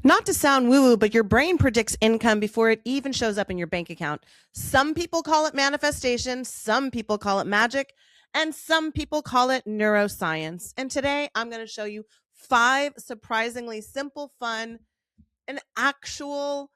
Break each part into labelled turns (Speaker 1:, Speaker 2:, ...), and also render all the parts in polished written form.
Speaker 1: Not to sound woo woo, but your brain predicts income before it even shows up in your bank account. Some people call it manifestation, some people call it magic, and some people call it neuroscience. And today I'm going to show you 5 surprisingly simple, fun, and actual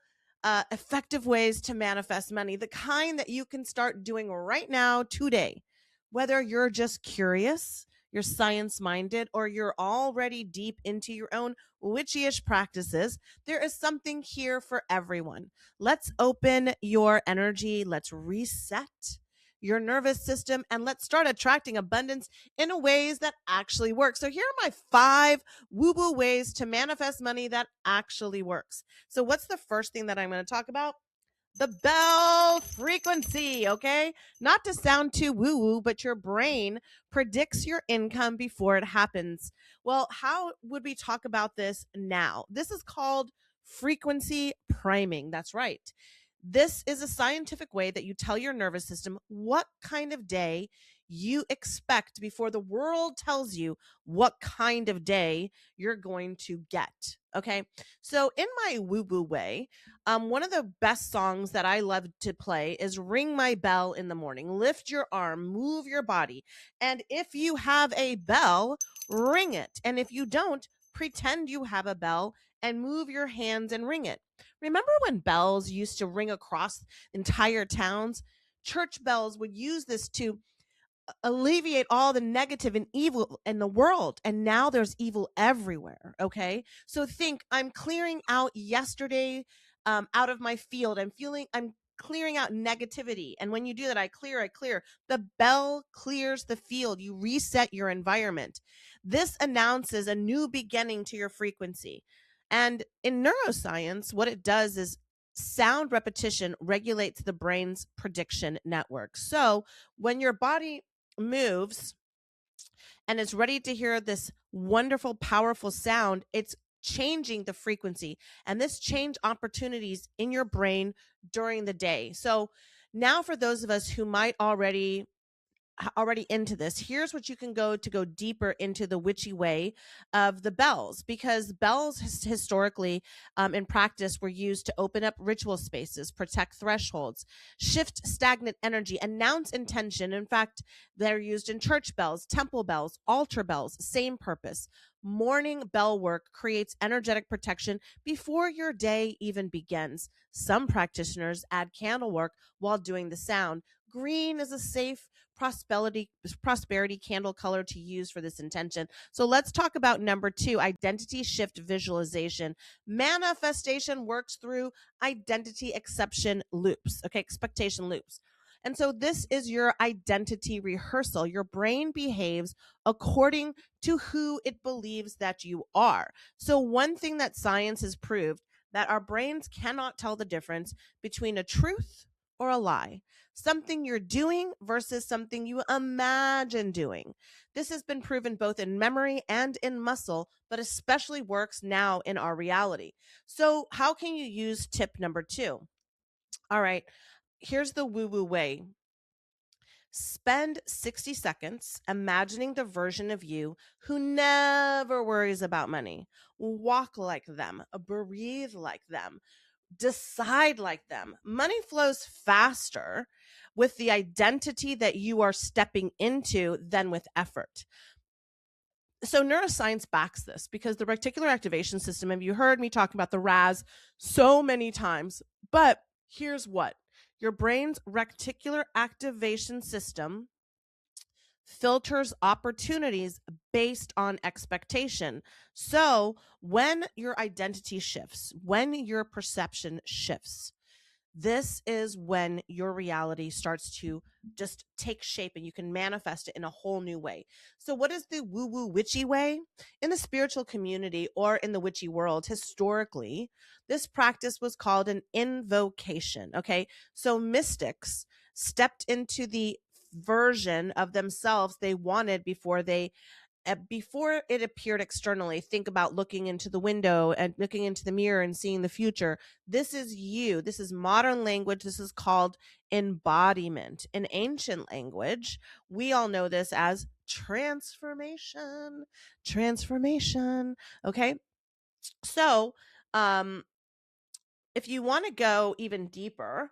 Speaker 1: effective ways to manifest money, the kind that you can start doing right now, today. Whether you're just curious, you're science minded, or you're already deep into your own witchy-ish practices, there is something here for everyone. Let's open your energy, let's reset your nervous system, and let's start attracting abundance in a ways that actually work. So here are my 5 woo-woo ways to manifest money that actually works. So what's the first thing that I'm going to talk about? The bell frequency, okay? Not to sound too woo-woo, but your brain predicts your income before it happens. Well, how would we talk about this now? This is called frequency priming. That's right. This is a scientific way that you tell your nervous system what kind of day you expect before the world tells you what kind of day you're going to get. Okay. So, in my woo woo way, one of the best songs that I love to play is Ring My Bell in the Morning. Lift your arm, move your body. And if you have a bell, ring it. And if you don't, pretend you have a bell and move your hands and ring it. Remember when bells used to ring across entire towns? Church bells would use this to alleviate all the negative and evil in the world. And now there's evil everywhere. Okay. So think, I'm clearing out yesterday out of my field. I'm clearing out negativity. And when you do that, I clear. The bell clears the field. You reset your environment. This announces a new beginning to your frequency. And in neuroscience, what it does is sound repetition regulates the brain's prediction network. So when your body moves and is ready to hear this wonderful, powerful sound, it's changing the frequency. And this change opportunities in your brain during the day. So now for those of us who might already into this, here's what you can go to go deeper into the witchy way of the bells, because bells historically in practice were used to open up ritual spaces, protect thresholds, shift stagnant energy, announce intention. In fact, they're used in church bells, temple bells, altar bells, same purpose. Morning bell work creates energetic protection before your day even begins. Some practitioners add candle work while doing the sound. Green is a safe prosperity candle color to use for this intention. So let's talk about number 2, identity shift visualization. Manifestation works through identity exception loops, okay, expectation loops. And so this is your identity rehearsal. Your brain behaves according to who it believes that you are. So one thing that science has proved, that our brains cannot tell the difference between a truth or a lie, something you're doing versus something you imagine doing. This has been proven both in memory and in muscle, but especially works now in our reality. So, how can you use tip number 2? All right, here's the woo woo way. Spend 60 seconds imagining the version of you who never worries about money. Walk like them, breathe like them, decide like them. Money flows faster with the identity that you are stepping into than with effort. So neuroscience backs this, because the reticular activation system, have you heard me talk about the RAS so many times? But here's what. Your brain's reticular activation system filters opportunities based on expectation. So when your identity shifts, when your perception shifts, this is when your reality starts to just take shape and you can manifest it in a whole new way. So, what is the woo woo witchy way? In the spiritual community or in the witchy world, historically, this practice was called an invocation. Okay. So, mystics stepped into the version of themselves they wanted before it appeared externally. Think about looking into the window and looking into the mirror and seeing the future. This is you. This is modern language. This is called embodiment. In ancient language, we all know this as transformation. Okay. So If you want to go even deeper,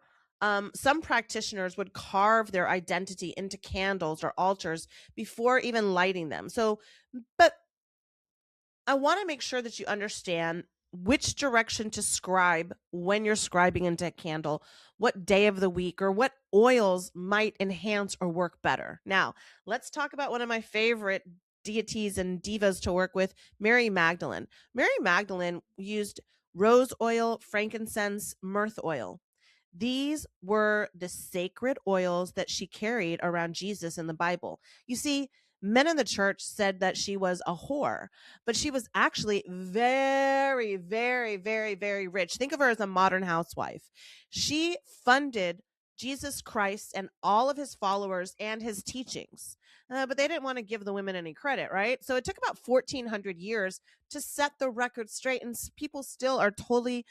Speaker 1: some practitioners would carve their identity into candles or altars before even lighting them. So, but I want to make sure that you understand which direction to scribe when you're scribing into a candle, what day of the week, or what oils might enhance or work better. Now, let's talk about one of my favorite deities and divas to work with, Mary Magdalene. Mary Magdalene used rose oil, frankincense, myrrh oil. These were the sacred oils that she carried around Jesus in the Bible. You see, men in the church said that she was a whore, but she was actually very, very, very, very rich. Think of her as a modern housewife. She funded Jesus Christ and all of his followers and his teachings. But they didn't want to give the women any credit, right? So it took about 1400 years to set the record straight, and people still are totally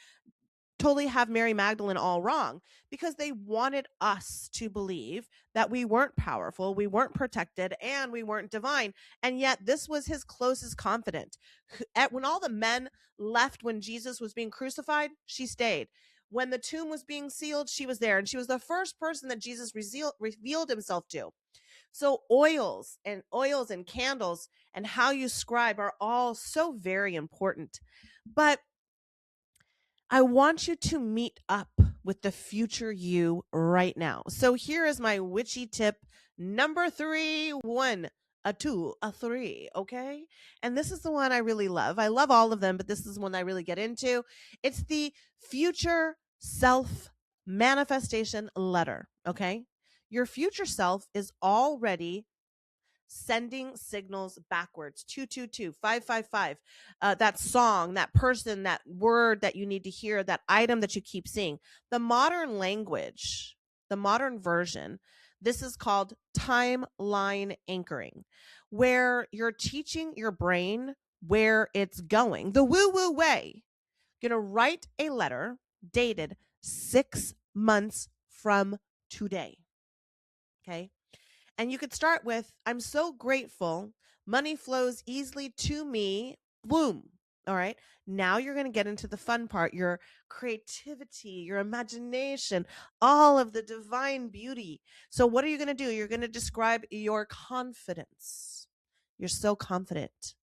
Speaker 1: have Mary Magdalene all wrong because they wanted us to believe that we weren't powerful, we weren't protected, and we weren't divine. And yet, this was his closest confidant. When all the men left when Jesus was being crucified, she stayed. When the tomb was being sealed, she was there. And she was the first person that Jesus revealed himself to. So oils and candles and how you scribe are all so very important. But I want you to meet up with the future you right now. So here is my witchy tip number 3. 1, a 2, a 3. Okay. And this is the one I really love. I love all of them, but this is one I really get into. It's the future self manifestation letter. Okay. Your future self is already sending signals backwards. 222 555. That song, that person, that word that you need to hear, that item that you keep seeing. The modern language, the modern version, this is called timeline anchoring, where you're teaching your brain where it's going the woo woo way. You're going to write a letter dated 6 months from today. Okay. And you could start with, I'm so grateful. Money flows easily to me. Boom. All right. Now you're going to get into the fun part, your creativity, your imagination, all of the divine beauty. So, what are you going to do? You're going to describe your confidence. You're so confident.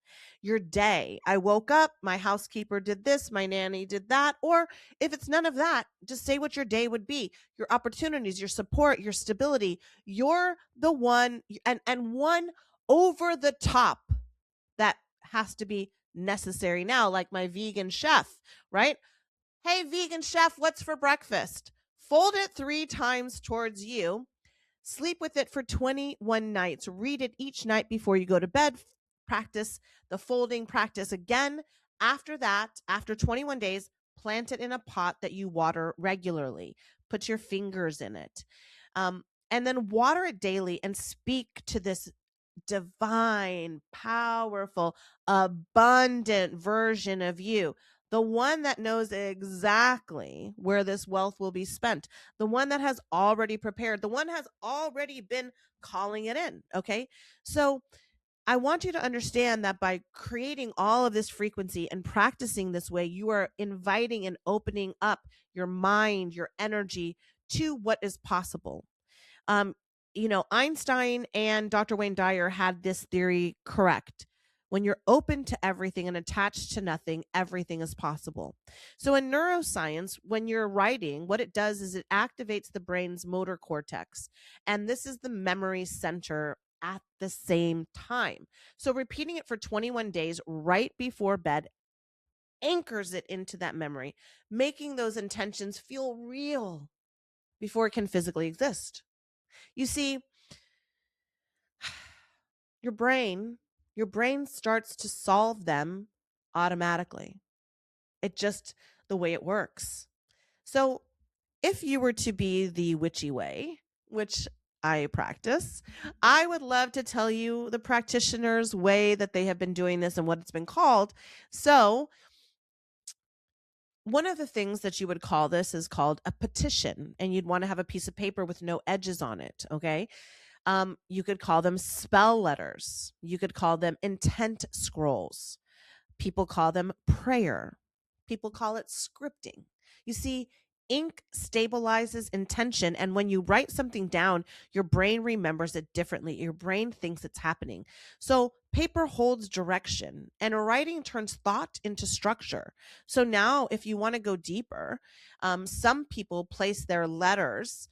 Speaker 1: Your day. I woke up, my housekeeper did this, my nanny did that. Or if it's none of that, just say what your day would be, your opportunities, your support, your stability. You're the one, and one over the top that has to be necessary now, like my vegan chef, right? Hey, vegan chef, what's for breakfast? Fold it 3 times towards you. Sleep with it for 21 nights. Read it each night before you go to bed. Practice the folding practice again. After that, after 21 days, plant it in a pot that you water regularly. Put your fingers in it. And then water it daily and speak to this divine, powerful, abundant version of you. The one that knows exactly where this wealth will be spent, the one that has already prepared, the one has already been calling it in. Okay. So I want you to understand that by creating all of this frequency and practicing this way, you are inviting and opening up your mind, your energy to what is possible. Um, Einstein and Dr. Wayne Dyer had this theory correct. When you're open to everything and attached to nothing, everything is possible. So in neuroscience, when you're writing, what it does is it activates the brain's motor cortex. And this is the memory center at the same time. So repeating it for 21 days right before bed anchors it into that memory, making those intentions feel real before it can physically exist. You see, your brain starts to solve them automatically. It just the way it works. So, if you were to be the witchy way, which I practice, I would love to tell you the practitioner's way that they have been doing this and what it's been called. So, one of the things that you would call this is called a petition, and you'd want to have a piece of paper with no edges on it. Okay. You could call them spell letters. You could call them intent scrolls. People call them prayer. people call it scripting. You see, ink stabilizes intention, and when you write something down, your brain remembers it differently. Your brain thinks it's happening. So, paper holds direction, and writing turns thought into structure. So, now if you want to go deeper, some people place their letters.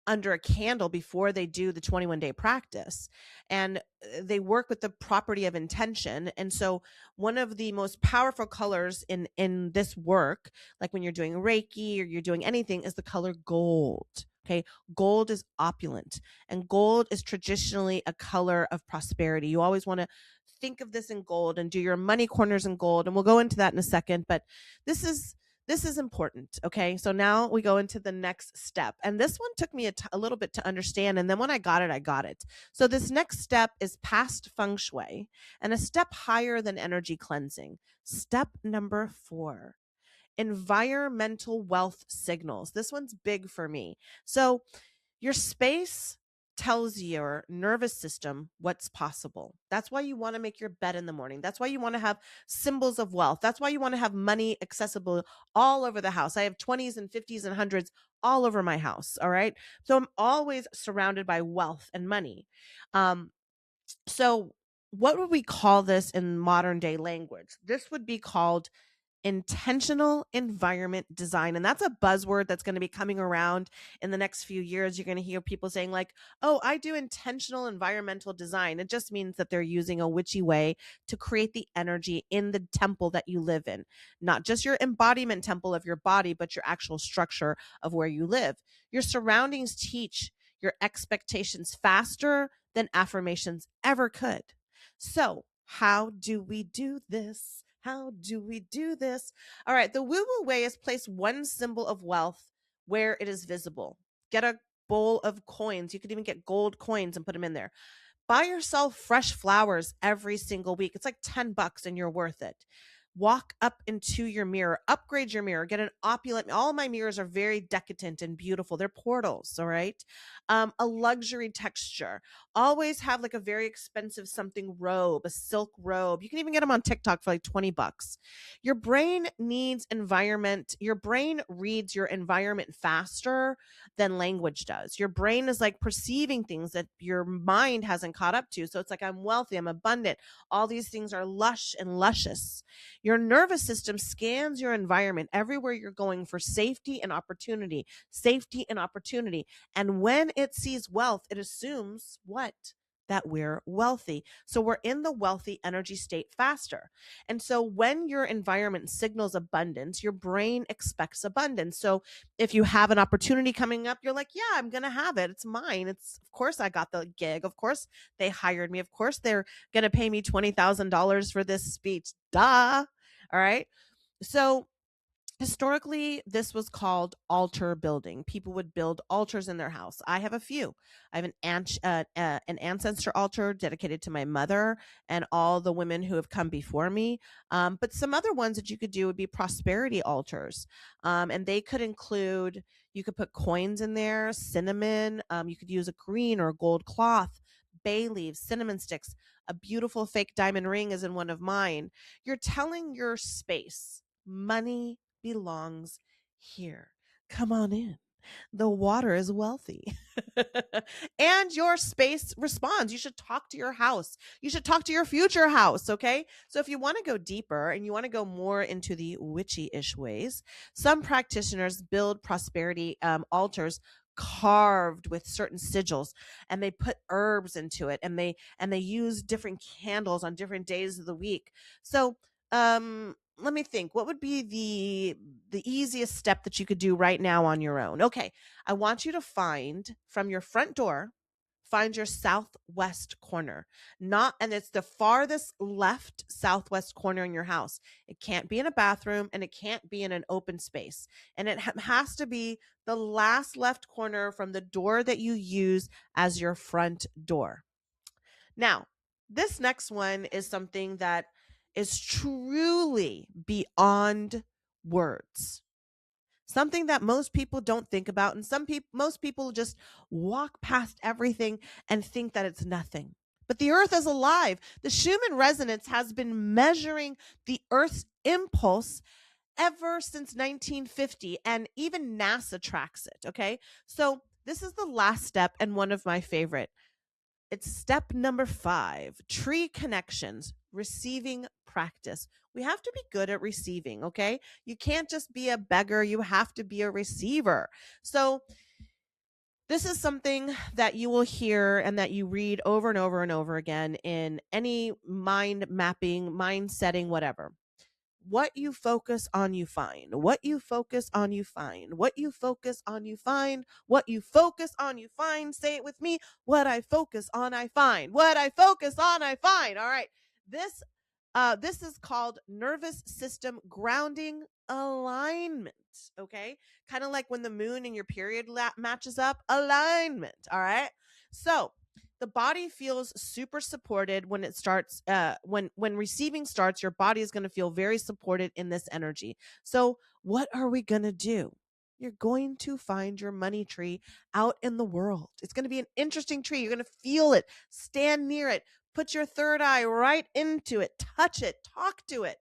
Speaker 1: Under a candle before they do the 21-day practice, and they work with the property of intention. And so one of the most powerful colors in this work, like when you're doing reiki or you're doing anything, is the color gold. Okay, gold is opulent, and gold is traditionally a color of prosperity. You always want to think of this in gold and do your money corners in gold, and we'll go into that in a second. But this is this is important. Okay. So now we go into the next step. And this one took me a little bit to understand. And then when I got it, I got it. So this next step is past feng shui and a step higher than energy cleansing. Step number 4, environmental wealth signals. This one's big for me. So your space tells your nervous system what's possible. That's why you want to make your bed in the morning. That's why you want to have symbols of wealth. That's why you want to have money accessible all over the house. I have 20s and 50s and hundreds all over my house. All right. So I'm always surrounded by wealth and money. So what would we call this in modern day language? This would be called intentional environment design. And that's a buzzword that's going to be coming around in the next few years. You're going to hear people saying, like, oh, I do intentional environmental design. It just means that they're using a witchy way to create the energy in the temple that you live in, not just your embodiment temple of your body, but your actual structure of where you live. Your surroundings teach your expectations faster than affirmations ever could. So, how do we do this? How do we do this? All right, the woo woo way is place one symbol of wealth where it is visible. Get a bowl of coins. You could even get gold coins and put them in there. Buy yourself fresh flowers every single week. It's like $10 and you're worth it. Walk up into your mirror, upgrade your mirror, get an opulent. All my mirrors are very decadent and beautiful. They're portals, all right? A luxury texture. Always have like a very expensive something robe, a silk robe. You can even get them on TikTok for like $20. Your brain needs environment. Your brain reads your environment faster than language does. Your brain is like perceiving things that your mind hasn't caught up to. So it's like, I'm wealthy, I'm abundant. All these things are lush and luscious. Your nervous system scans your environment everywhere you're going for safety and opportunity, safety and opportunity. And when it sees wealth, it assumes what? That we're wealthy. So we're in the wealthy energy state faster. And so when your environment signals abundance, your brain expects abundance. So if you have an opportunity coming up, you're like, yeah, I'm going to have it. It's mine. Of course I got the gig. Of course they hired me. Of course they're going to pay me $20,000 for this speech. Duh. All right. So historically, this was called altar building. People would build altars in their house. I have a few. I have an ancestor altar dedicated to my mother and all the women who have come before me. But some other ones that you could do would be prosperity altars. And they could include, you could put coins in there, cinnamon. You could use a green or a gold cloth, bay leaves, cinnamon sticks. A beautiful fake diamond ring is in one of mine. You're telling your space, money belongs here. Come on in. The water is wealthy. And your space responds. You should talk to your house. You should talk to your future house. Okay. So if you want to go deeper and you want to go more into the witchy ish ways, some practitioners build prosperity altars carved with certain sigils, and they put herbs into it, and they use different candles on different days of the week. So let me think, what would be the easiest step that you could do right now on your own? Okay, I want you to find from your front door, find your southwest corner. Not And it's the farthest left southwest corner in your house. It can't be in a bathroom, and it can't be in an open space, and it has to be the last left corner from the door that you use as your front door. Now, this next one is something that is truly beyond words. Something that most people don't think about, and most people just walk past everything and think that it's nothing. But the earth is alive. The Schumann resonance has been measuring the earth's impulse ever since 1950, and even NASA tracks it. Okay. So this is the last step and one of my favorite. It's step number 5, tree connections, receiving practice. We have to be good at receiving. Okay. You can't just be a beggar, you have to be a receiver. So this is something that you will hear and that you read over and over and over again in any mind mapping, mind setting, whatever. What you focus on, you find. What you focus on, you find. What you focus on, you find. What you focus on, you find. Say it with me. What I focus on, I find. What I focus on, I find. All right. This is called nervous system grounding alignment. Okay. Kind of like when the moon and your period matches up, alignment. All right. So the body feels super supported when it starts, when receiving starts, your body is going to feel very supported in this energy. So what are we going to do? You're going to find your money tree out in the world. It's going to be an interesting tree. You're going to feel it, stand near it, put your third eye right into it, touch it, talk to it.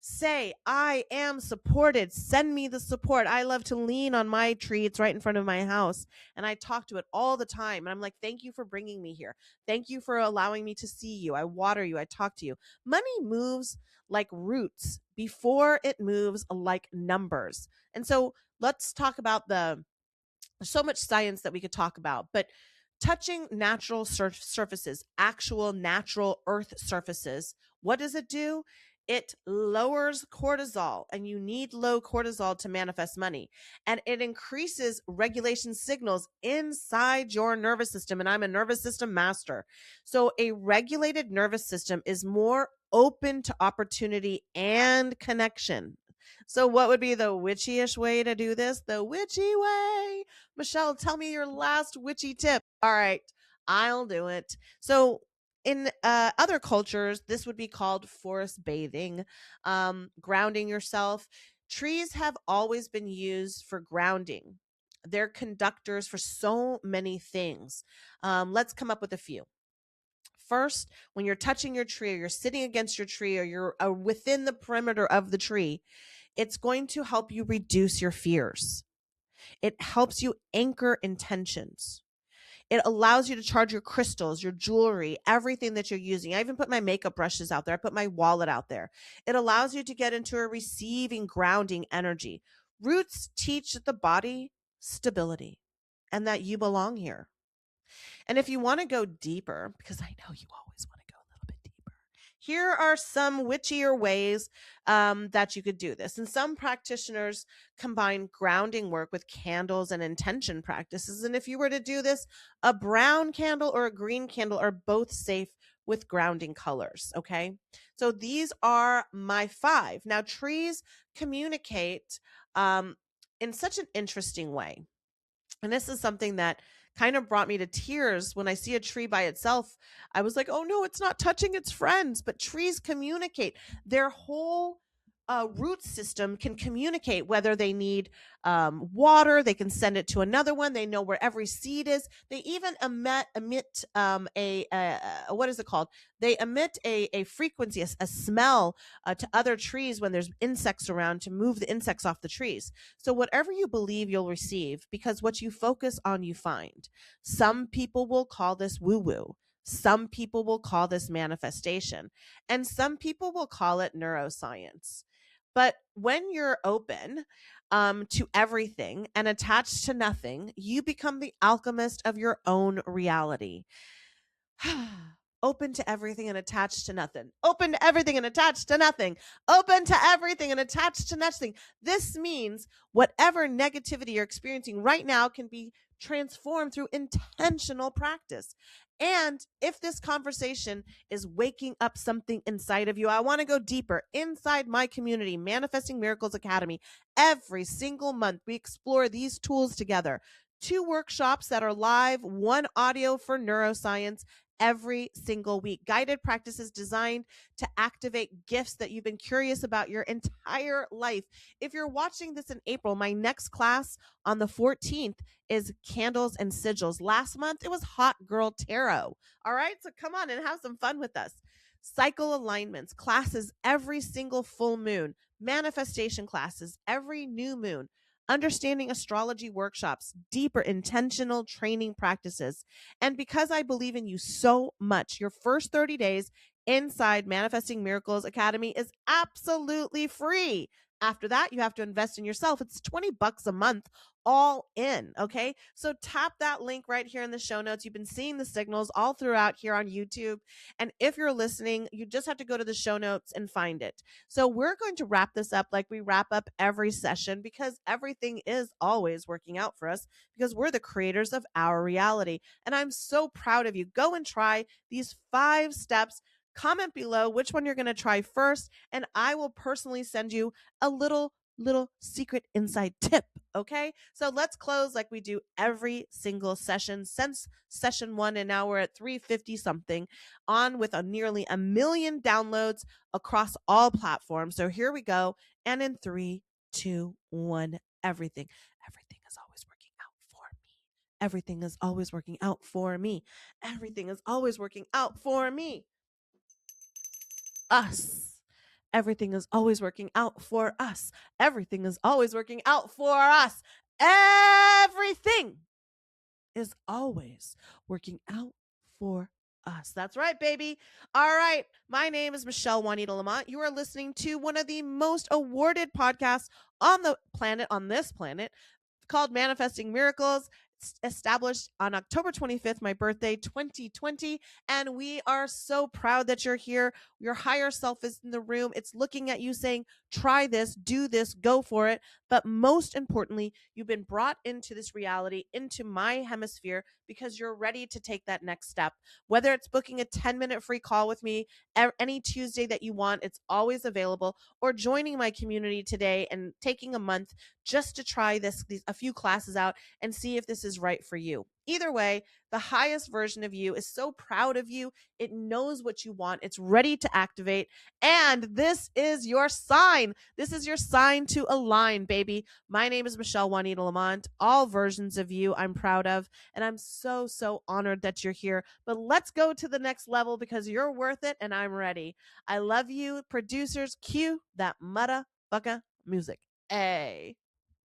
Speaker 1: Say, I am supported. Send me the support. I love to lean on my tree. It's right in front of my house. And I talk to it all the time. And I'm like, thank you for bringing me here. Thank you for allowing me to see you. I water you. I talk to you. Money moves like roots before it moves like numbers. And so let's talk about there's so much science that we could talk about, but touching natural surfaces, actual natural earth surfaces, what does it do? It lowers cortisol, and you need low cortisol to manifest money. And it increases regulation signals inside your nervous system. And I'm a nervous system master. So a regulated nervous system is more open to opportunity and connection. So, what would be the witchy-ish way to do this? The witchy way. Michelle, tell me your last witchy tip. All right, I'll do it. So, in other cultures, this would be called forest bathing, grounding yourself. Trees have always been used for grounding. They're conductors for so many things. Let's come up with a few. First, when you're touching your tree, or you're sitting against your tree, or you're within the perimeter of the tree, it's going to help you reduce your fears. It helps you anchor intentions. It allows you to charge your crystals, your jewelry, everything that you're using. I even put my makeup brushes out there. I put my wallet out there. It allows you to get into a receiving, grounding energy. Roots teach the body stability and that you belong here. And if you want to go deeper, because I know you always want to go a little bit deeper, here are some witchier ways that you could do this. And some practitioners combine grounding work with candles and intention practices. And if you were to do this, a brown candle or a green candle are both safe with grounding colors. Okay. So these are my 5. Now, trees communicate in such an interesting way. And this is something that kind of brought me to tears when I see a tree by itself. I was like, oh no, it's not touching its friends. But trees communicate. Their whole root system can communicate whether they need water. They can send it to another one. They know where every seed is. They even emit what is it called? They emit a frequency, a smell to other trees when there's insects around, to move the insects off the trees. So whatever you believe, you'll receive, because what you focus on, you find. Some people will call this woo-woo. Some people will call this manifestation, and some people will call it neuroscience. But when you're open to everything and attached to nothing, you become the alchemist of your own reality. Open to everything and attached to nothing. Open to everything and attached to nothing. Open to everything and attached to nothing. This means whatever negativity you're experiencing right now can be transformed through intentional practice. And if this conversation is waking up something inside of you, I want to go deeper. Inside my community, Manifesting Miracles Academy, every single month we explore these tools together. 2 workshops that are live, 1 audio for neuroscience, every single week. Guided practices designed to activate gifts that you've been curious about your entire life. If you're watching this in April, my next class on the 14th is candles and sigils. Last month, it was hot girl tarot. All right, so come on and have some fun with us. Cycle alignments, classes every single full moon, manifestation classes every new moon, understanding astrology workshops, deeper intentional training practices. And because I believe in you so much, your first 30 days inside Manifesting Miracles Academy is absolutely free. After that, you have to invest in yourself. It's $20 a month all in. Okay. So tap that link right here in the show notes. You've been seeing the signals all throughout here on YouTube. And if you're listening, you just have to go to the show notes and find it. So we're going to wrap this up like we wrap up every session, because everything is always working out for us because we're the creators of our reality. And I'm so proud of you. Go and try these 5 steps. Comment below which one you're going to try first, and I will personally send you a little secret inside tip. Okay, so let's close like we do every single session since session 1, and now we're at 350 something, on with nearly 1 million downloads across all platforms. So here we go, and in 3, 2, 1, everything is always working out for me. Everything is always working out for me. Everything is always working out for me. Us. Everything is always working out for us. Everything is always working out for us. Everything is always working out for us. That's right, baby. All right. My name is Michelle Juanita Lamont. You are listening to one of the most awarded podcasts on this planet, called Manifesting Miracles. Established on October 25th, my birthday, 2020. And we are so proud that you're here. Your higher self is in the room. It's looking at you saying, try this, do this, go for it. But most importantly, you've been brought into this reality, into my hemisphere, because you're ready to take that next step. Whether it's booking a 10-minute free call with me any Tuesday that you want, it's always available, or joining my community today and taking a month just to try a few classes out and see if this is right for you. Either way, the highest version of you is so proud of you. It knows what you want. It's ready to activate. And this is your sign. This is your sign to align, baby. My name is Michelle Juanita Lamont. All versions of you I'm proud of. And I'm so, so honored that you're here. But let's go to the next level, because you're worth it and I'm ready. I love you. Producers, cue that motherfucker music. Hey.